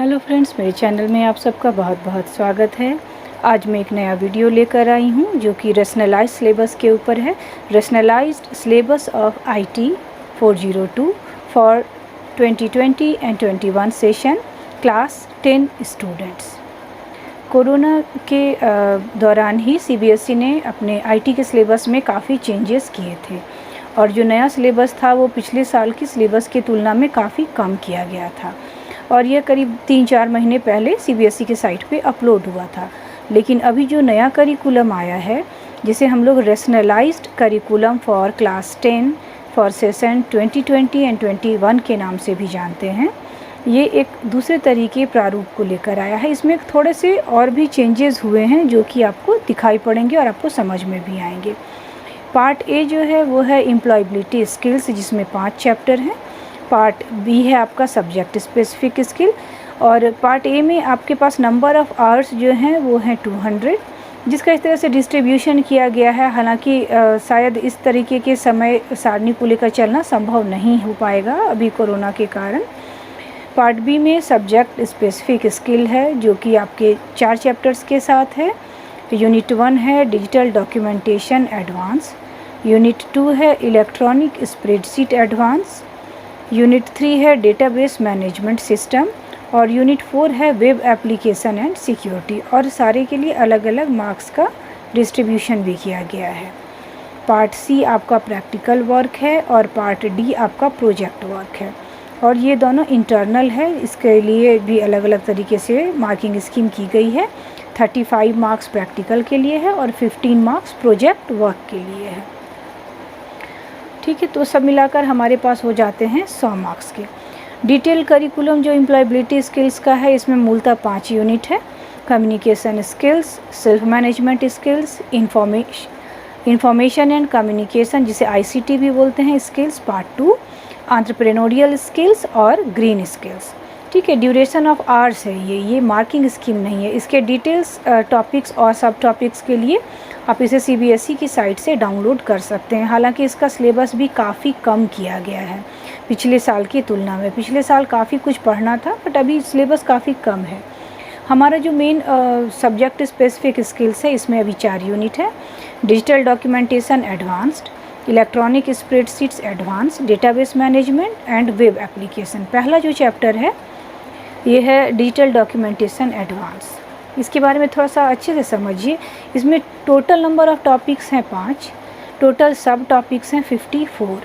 Hello friends, मेरे channel में आप सबका बहुत बहुत स्वागत है। आज मैं एक नया वीडियो लेकर आई हूँ जो कि रैशनलाइज्ड सिलेबस के ऊपर है। Rationalised syllabus of IT 402 for 2020 and 21 session, class 10 students. Corona के दौरान ही सीबीएसई ने अपने आईटी के सिलेबस में काफ़ी चेंजेस किए थे और जो नया सिलेबस था वो पिछले साल की सिलेबस की तुलना में काफ़ी कम किया गया था और यह करीब 3-4 महीने पहले सीबीएसई के साइट पे अपलोड हुआ था। लेकिन अभी जो नया करिकुलम आया है, जिसे हम लोग rationalised curriculum for class 10 for session 2020 and 21 के नाम से भी जानते हैं, ये एक दूसरे तरीके प्रारूप को लेकर आया है। इसमें थोड़े से और भी चेंजेस हुए हैं जो कि आपको दिखाई पड़ेंगे और आपको समझ में भी आएंगे। पार्ट ए जो है वो है एम्प्लॉयबिलिटी स्किल्स, जिसमें 5 चैप्टर हैं। पार्ट बी है आपका सब्जेक्ट स्पेसिफिक स्किल और पार्ट ए में आपके पास नंबर ऑफ़ आवर्स जो हैं वो हैं 200, जिसका इस तरह से डिस्ट्रीब्यूशन किया गया है। हालांकि शायद इस तरीके के समय सारणी को लेकर चलना संभव नहीं हो पाएगा अभी कोरोना के कारण। पार्ट बी में सब्जेक्ट स्पेसिफिक स्किल है जो कि आपके 4 चैप्टर्स के साथ है। यूनिट 1 है डिजिटल डॉक्यूमेंटेशन एडवांस, यूनिट 2 है इलेक्ट्रॉनिक स्प्रेडशीट एडवांस, यूनिट 3 है डेटाबेस मैनेजमेंट सिस्टम और यूनिट 4 है वेब एप्लीकेशन एंड सिक्योरिटी। और सारे के लिए अलग अलग मार्क्स का डिस्ट्रीब्यूशन भी किया गया है। पार्ट सी आपका प्रैक्टिकल वर्क है और पार्ट डी आपका प्रोजेक्ट वर्क है और ये दोनों इंटरनल है। इसके लिए भी अलग अलग तरीके से मार्किंग स्कीम की गई है। 35 मार्क्स प्रैक्टिकल के लिए है और 15 मार्क्स प्रोजेक्ट वर्क के लिए है। ठीक है, तो सब मिलाकर हमारे पास हो जाते हैं 100 मार्क्स के। डिटेल करिकुलम जो एम्प्लॉयबिलिटी स्किल्स का है, इसमें मूलतः 5 यूनिट है। Communication skills, self management skills, information and communication जिसे आईसीटी भी बोलते हैं स्किल्स पार्ट 2, एंटरप्रेन्योरियल स्किल्स और ग्रीन स्किल्स। ठीक है, ड्यूरेशन ऑफ आवर्स है ये मार्किंग स्कीम नहीं है। इसके डिटेल्स टॉपिक्स और सब टॉपिक्स के लिए आप इसे सीबीएसई की साइट से डाउनलोड कर सकते हैं। हालांकि इसका सिलेबस भी काफ़ी कम किया गया है पिछले साल की तुलना में। पिछले साल काफ़ी कुछ पढ़ना था बट अभी सिलेबस काफ़ी कम है। हमारा जो मेन सब्जेक्ट स्पेसिफिक स्किल्स है, इसमें अभी 4 यूनिट है। Digital documentation advanced, electronic spreadsheets advance, database management and web application. पहला जो चैप्टर है ये है डिजिटल डॉक्यूमेंटेशन एडवांस। इसके बारे में थोड़ा सा अच्छे से समझिए। इसमें टोटल नंबर ऑफ़ टॉपिक्स हैं 5, टोटल सब टॉपिक्स हैं 54,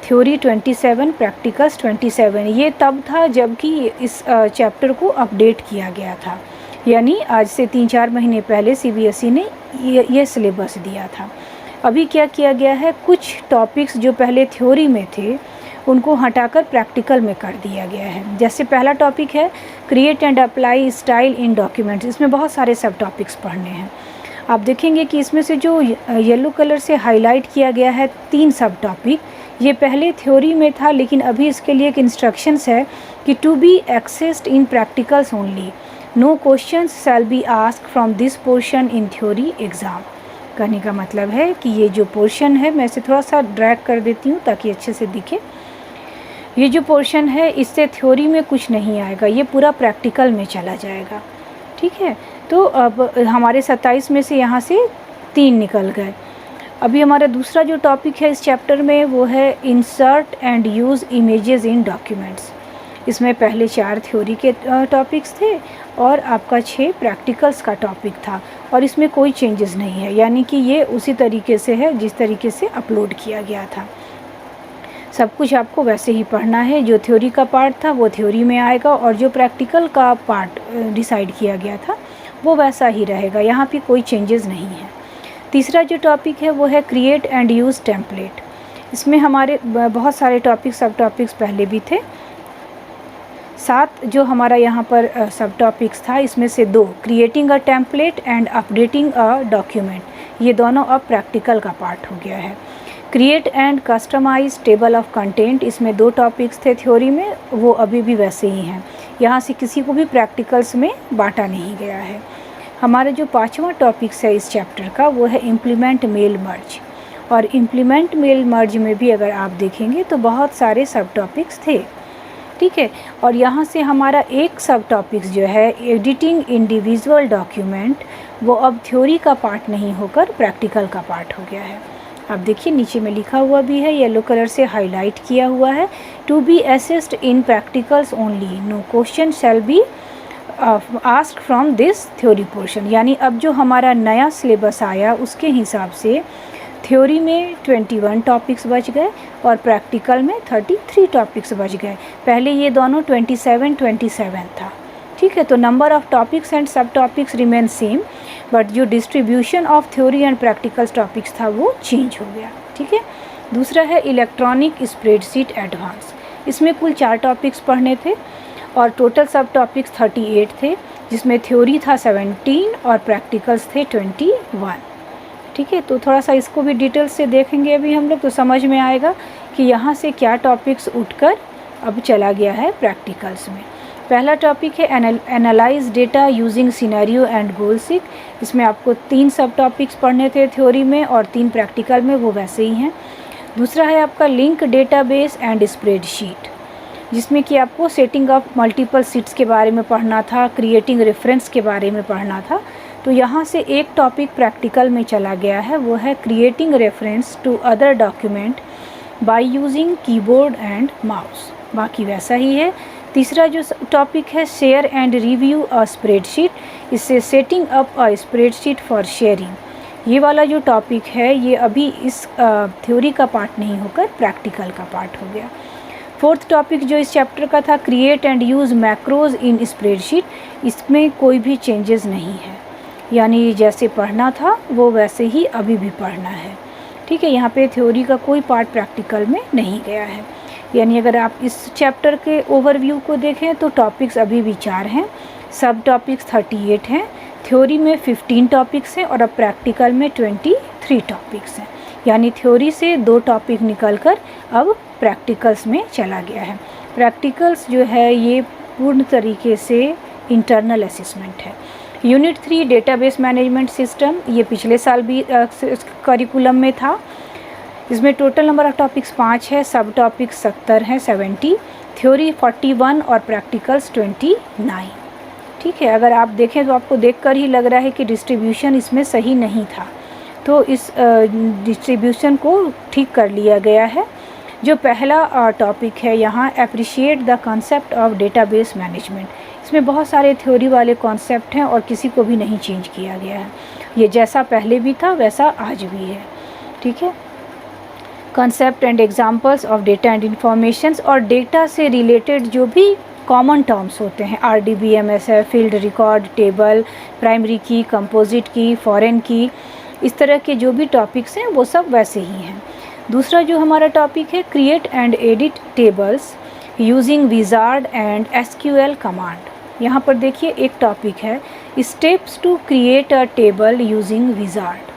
थ्योरी 27, प्रैक्टिकल्स 27। ये तब था जबकि इस चैप्टर को अपडेट किया गया था, यानी आज से 3-4 महीने पहले सीबीएसई ने ये सिलेबस दिया था। अभी क्या किया गया है, कुछ टॉपिक्स जो पहले थ्योरी में थे उनको हटाकर प्रैक्टिकल में कर दिया गया है। जैसे पहला टॉपिक है create and apply style in documents. इसमें बहुत सारे सब टॉपिक्स पढ़ने हैं। आप देखेंगे कि इसमें से जो येलो कलर से हाईलाइट किया गया है 3 सब टॉपिक, ये पहले थ्योरी में था लेकिन अभी इसके लिए एक इंस्ट्रक्शंस है कि to be accessed in practicals only, no questions shall be asked from this portion in theory exam. कहने का मतलब है कि ये जो पोर्शन है, मैं इसे थोड़ा सा ड्रैग कर देती हूँ ताकि अच्छे से दिखे। ये जो पोर्शन है इससे थ्योरी में कुछ नहीं आएगा, ये पूरा प्रैक्टिकल में चला जाएगा। ठीक है, तो अब हमारे 27 में से यहाँ से 3 निकल गए। अभी हमारा दूसरा जो टॉपिक है इस चैप्टर में वो है insert and use images in documents. इसमें पहले 4 थ्योरी के टॉपिक्स थे और आपका 6 प्रैक्टिकल्स का टॉपिक था और इसमें कोई चेंजेस नहीं है, यानी कि ये उसी तरीके से है जिस तरीके से अपलोड किया गया था। सब कुछ आपको वैसे ही पढ़ना है। जो थ्योरी का पार्ट था वो थ्योरी में आएगा और जो प्रैक्टिकल का पार्ट डिसाइड किया गया था वो वैसा ही रहेगा, यहाँ पे कोई चेंजेस नहीं है। तीसरा जो टॉपिक है वो है क्रिएट एंड यूज़ टेम्पलेट। इसमें हमारे बहुत सारे टॉपिक्स सब टॉपिक्स पहले भी थे। 7 जो हमारा यहाँ पर सब टॉपिक्स था, इसमें से 2 creating a template and updating a document, ये दोनों अब प्रैक्टिकल का पार्ट हो गया है। Create and customise table of content, इसमें 2 टॉपिक्स थे थ्योरी में, वो अभी भी वैसे ही हैं। यहाँ से किसी को भी प्रैक्टिकल्स में बांटा नहीं गया है। हमारा जो 5वां टॉपिक्स है इस चैप्टर का वो है इम्प्लीमेंट मेल मर्ज। और इम्प्लीमेंट मेल मर्ज में भी अगर आप देखेंगे तो बहुत सारे सब टॉपिक्स थे। ठीक है। और यहाँ से हमारा एक सब टॉपिक्स जो है एडिटिंग इंडिविजुअल डॉक्यूमेंट, वो अब थ्योरी का पार्ट नहीं होकर प्रैक्टिकल का पार्ट हो गया है। अब देखिए नीचे में लिखा हुआ भी है, येलो कलर से हाईलाइट किया हुआ है, to be assessed in practicals only, no question shall be asked from this theory portion. यानी अब जो हमारा नया सिलेबस आया उसके हिसाब से थ्योरी में 21 टॉपिक्स बच गए और प्रैक्टिकल में 33 टॉपिक्स बच गए। पहले ये दोनों 27 था, ठीक है। तो नंबर ऑफ टॉपिक्स एंड सब टॉपिक्स रिमेन सेम, बट जो distribution of theory and practical topics था वो चेंज हो गया, ठीक है। दूसरा है इलेक्ट्रॉनिक स्प्रेडशीट एडवांस। इसमें कुल 4 टॉपिक्स पढ़ने थे और टोटल सब टॉपिक्स 38 थे, जिसमें थ्योरी था 17 और प्रैक्टिकल्स थे 21, ठीक है। तो थोड़ा सा इसको भी डिटेल से देखेंगे अभी हम लोग, तो समझ में आएगा कि यहाँ से क्या टॉपिक्स उठकर अब चला गया है प्रैक्टिकल्स में। पहला टॉपिक है analyse data using scenario and goal seek. इसमें आपको 3 सब टॉपिक्स पढ़ने थे थ्योरी में और 3 प्रैक्टिकल में, वो वैसे ही हैं। दूसरा है आपका लिंक डेटाबेस एंड स्प्रेडशीट, जिसमें कि आपको सेटिंग अप मल्टीपल सीट्स के बारे में पढ़ना था, क्रिएटिंग रेफरेंस के बारे में पढ़ना था। तो यहाँ से एक टॉपिक प्रैक्टिकल में चला गया है, वो है creating reference to other document by using keyboard and mouse, बाकी वैसा ही है। तीसरा जो टॉपिक है share and review a spreadsheet, इससे setting up a spreadsheet for sharing. ये वाला जो टॉपिक है ये अभी इस थ्योरी का पार्ट नहीं होकर प्रैक्टिकल का पार्ट हो गया। फोर्थ टॉपिक जो इस चैप्टर का था create and use macros in spreadsheet, इसमें कोई भी चेंजेस नहीं है, यानी जैसे पढ़ना था वो वैसे ही अभी भी पढ़ना है, ठीक है। यहाँ पे थ्योरी का कोई पार्ट प्रैक्टिकल में नहीं गया है। यानी अगर आप इस चैप्टर के ओवरव्यू को देखें तो टॉपिक्स अभी भी 4 हैं, सब टॉपिक्स 38 हैं, थ्योरी में 15 टॉपिक्स हैं और अब प्रैक्टिकल में 23 टॉपिक्स हैं। यानी थ्योरी से 2 टॉपिक निकलकर अब प्रैक्टिकल्स में चला गया है। प्रैक्टिकल्स जो है ये पूर्ण तरीके से इंटरनल असेसमेंट है। यूनिट 3 डेटाबेस मैनेजमेंट सिस्टम, ये पिछले साल भी करिकुलम में था। इसमें टोटल नंबर ऑफ टॉपिक्स 5 है, सब टॉपिक्स 70 हैं, 70, थ्योरी 41 और प्रैक्टिकल्स 29, ठीक है। अगर आप देखें तो आपको देखकर ही लग रहा है कि डिस्ट्रीब्यूशन इसमें सही नहीं था, तो इस डिस्ट्रीब्यूशन को ठीक कर लिया गया है। जो पहला टॉपिक है यहाँ appreciate the concept of database management, इसमें बहुत सारे थ्योरी वाले कॉन्सेप्ट हैं और किसी को भी नहीं चेंज किया गया है, ये जैसा पहले भी था वैसा आज भी है, ठीक है। Concept and examples of data and informations, और डेटा से रिलेटेड जो भी कॉमन टर्म्स होते हैं, RDBMS है, फील्ड रिकॉर्ड, टेबल, प्राइमरी की, कंपोजिट की, फॉरेन की, इस तरह के जो भी टॉपिक्स हैं वो सब वैसे ही हैं। दूसरा जो हमारा टॉपिक है create and edit tables using wizard and SQL command. यहाँ पर देखिए एक टॉपिक है steps to create a table using wizard,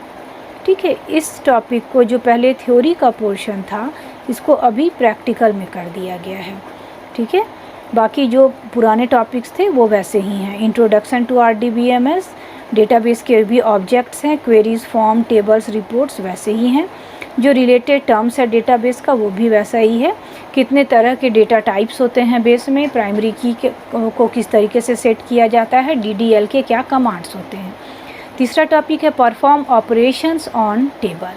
ठीक है। इस टॉपिक को जो पहले थ्योरी का पोर्शन था इसको अभी प्रैक्टिकल में कर दिया गया है, ठीक है। बाकी जो पुराने टॉपिक्स थे वो वैसे ही हैं। इंट्रोडक्शन टू RDBMS, डेटाबेस के भी ऑब्जेक्ट्स हैं, क्वेरीज, फॉर्म, टेबल्स, रिपोर्ट्स वैसे ही हैं। जो रिलेटेड टर्म्स है डेटाबेस का वो भी वैसा ही है। कितने तरह के डेटा टाइप्स होते हैं बेस में, प्राइमरी की को किस तरीके से सेट किया जाता है, DDL के क्या कमांड्स होते हैं। तीसरा टॉपिक है परफॉर्म ऑपरेशंस ऑन टेबल,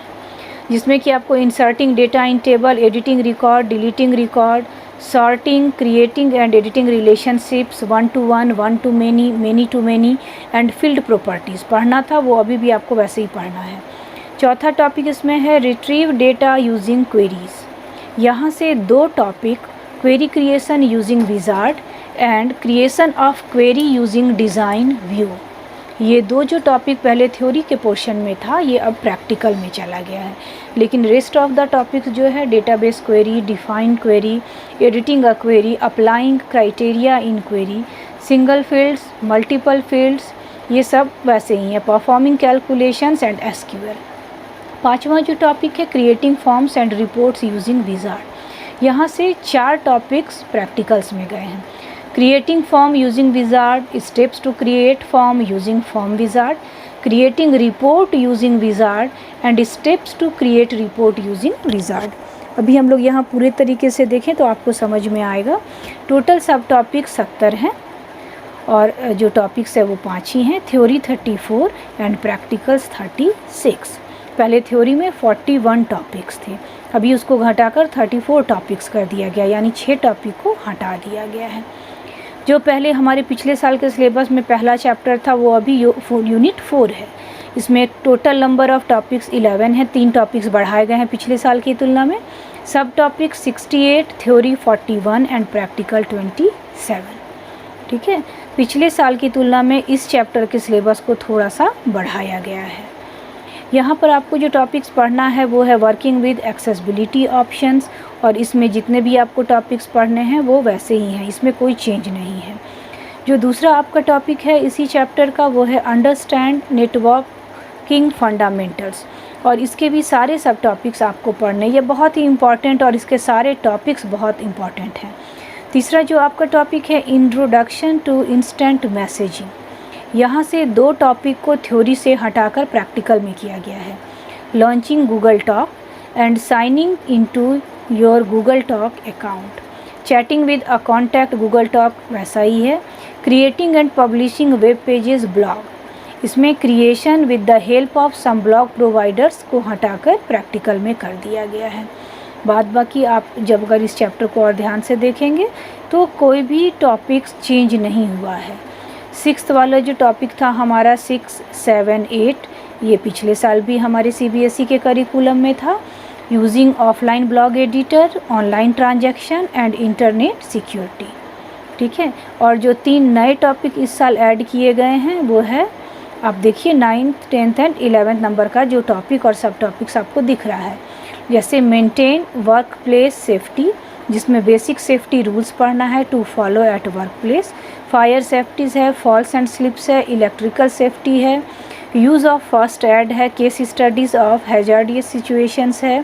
जिसमें कि आपको inserting data in table, editing record, deleting record, sorting, creating and editing relationships, 1 to 1, 1 to many, many to many and field properties पढ़ना था, वो अभी भी आपको वैसे ही पढ़ना है। चौथा टॉपिक इसमें है रिट्रीव डेटा यूजिंग क्वेरीज। यहाँ से 2 topic query creation using wizard and creation of query using design view, ये 2 जो टॉपिक पहले थ्योरी के पोर्शन में था ये अब प्रैक्टिकल में चला गया है। लेकिन रेस्ट ऑफ द टॉपिक्स जो है database query, define query, editing a query, applying criteria in query, single fields, multiple fields, ये सब वैसे ही है। Performing calculations and SQL। पांचवा जो टॉपिक है creating forms and reports using wizard, यहाँ से 4 टॉपिक्स प्रैक्टिकल्स में गए हैं। Creating form using wizard, steps to create form using form wizard, creating report using wizard and steps to create report using wizard. अभी हम लोग यहाँ पूरे तरीके से देखें तो आपको समझ में आएगा। टोटल सब टॉपिक 70 हैं और जो टॉपिक्स है वो 5 ही हैं। Theory 34 and practicals 36। पहले थ्योरी में 41 टॉपिक्स थे, अभी उसको घटाकर 34 टॉपिक्स कर दिया गया, यानी 6 टॉपिक को हटा दिया गया है। जो पहले हमारे पिछले साल के सिलेबस में पहला चैप्टर था वो अभी यूनिट 4 है। इसमें टोटल नंबर ऑफ़ टॉपिक्स 11 है, 3 टॉपिक्स बढ़ाए गए हैं पिछले साल की तुलना में। सब टॉपिक 68, थ्योरी 41 एंड प्रैक्टिकल 27। ठीक है, पिछले साल की तुलना में इस चैप्टर के सिलेबस को थोड़ा सा बढ़ाया गया है। यहाँ पर आपको जो टॉपिक्स पढ़ना है वो है वर्किंग विद एक्सेसिबिलिटी ऑप्शंस, और इसमें जितने भी आपको टॉपिक्स पढ़ने हैं वो वैसे ही हैं, इसमें कोई चेंज नहीं है। जो दूसरा आपका टॉपिक है इसी चैप्टर का वो है अंडरस्टैंड नेटवर्किंग फंडामेंटल्स, और इसके भी सारे सब टॉपिक्स आपको पढ़ने, ये बहुत ही इम्पॉर्टेंट और इसके सारे टॉपिक्स बहुत इम्पॉर्टेंट हैं। तीसरा जो आपका टॉपिक है इंट्रोडक्शन टू इंस्टेंट मैसेजिंग, यहाँ से 2 टॉपिक को थ्योरी से हटाकर प्रैक्टिकल में किया गया है। Launching Google Talk and signing into your Google Talk account, chatting with a contact Google Talk वैसा ही है। Creating and publishing web pages blog, इसमें creation with the help of some blog providers को हटाकर प्रैक्टिकल में कर दिया गया है। बाकी आप जब अगर इस चैप्टर को और ध्यान से देखेंगे तो कोई भी टॉपिक्स चेंज नहीं हुआ है। 6th वाला जो टॉपिक था हमारा 6, 7, 8, ये पिछले साल भी हमारे CBSE के करिकुलम में था। Using offline blog editor, online transaction and internet security. ठीक है, और जो 3 नए टॉपिक इस साल ऐड किए गए हैं वो है, आप देखिए 9th, 10th and 11th number का जो टॉपिक और सब टॉपिक्स आपको दिख रहा है। जैसे मेंटेन वर्क प्लेस सेफ्टी, जिसमें बेसिक सेफ्टी रूल्स पढ़ना है to follow at work place. Fire safeties है, फॉल्स एंड स्लिप्स है, इलेक्ट्रिकल सेफ्टी है, यूज़ ऑफ फर्स्ट एड है, case studies of hazardous situations है,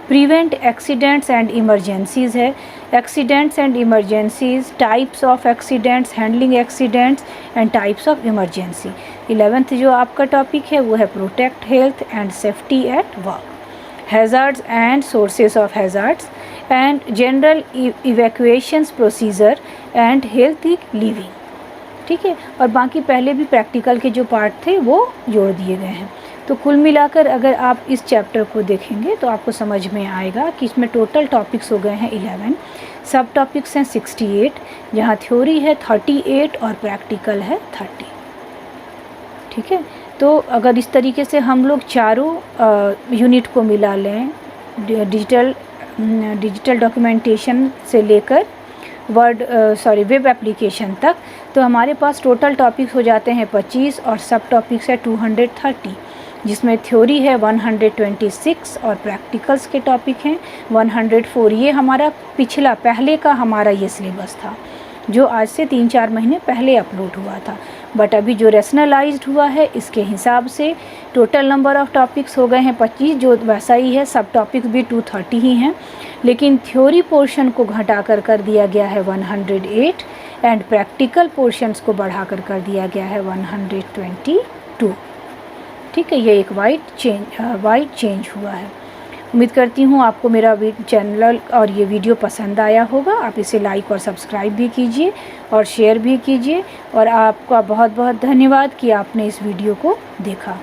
प्रिवेंट एक्सीडेंट्स एंड इमरजेंसीज़ है, accidents and emergencies, types of accidents, handling accidents and types of emergency. 11th जो आपका topic है वो है protect health and safety at work, hazards and sources of hazards and general evacuations procedure and healthy living. ठीक है, और बाकी पहले भी प्रैक्टिकल के जो पार्ट थे वो जोड़ दिए गए हैं। तो कुल मिलाकर अगर आप इस चैप्टर को देखेंगे तो आपको समझ में आएगा कि इसमें टोटल टॉपिक्स हो गए हैं 11, सब टॉपिक्स हैं 68, जहाँ थ्योरी है 38 और प्रैक्टिकल है 30। ठीक है, तो अगर इस तरीके से हम लोग चारों यूनिट को मिला लें, डिजिटल डॉक्यूमेंटेशन से लेकर वेब एप्लीकेशन तक, तो हमारे पास टोटल टॉपिक्स हो जाते हैं 25 और सब टॉपिक्स है 230, जिसमें थ्योरी है 126 और प्रैक्टिकल्स के टॉपिक हैं 104। ये हमारा पहले का हमारा ये सिलेबस था जो आज से 3-4 महीने पहले अपलोड हुआ था, बट अभी जो रैशनलाइज्ड हुआ है इसके हिसाब से टोटल नंबर ऑफ़ टॉपिक्स हो गए हैं 25, जो वैसा ही है। सब टॉपिक्स भी 230 ही हैं, लेकिन थ्योरी पोर्शन को घटाकर कर दिया गया है 108 एंड प्रैक्टिकल पोर्शंस को बढ़ाकर कर दिया गया है 122। ठीक है, ये एक वाइड चेंज हुआ है। उम्मीद करती हूँ आपको मेरा चैनल और ये वीडियो पसंद आया होगा। आप इसे लाइक और सब्सक्राइब भी कीजिए और शेयर भी कीजिए, और आपका बहुत बहुत धन्यवाद कि आपने इस वीडियो को देखा।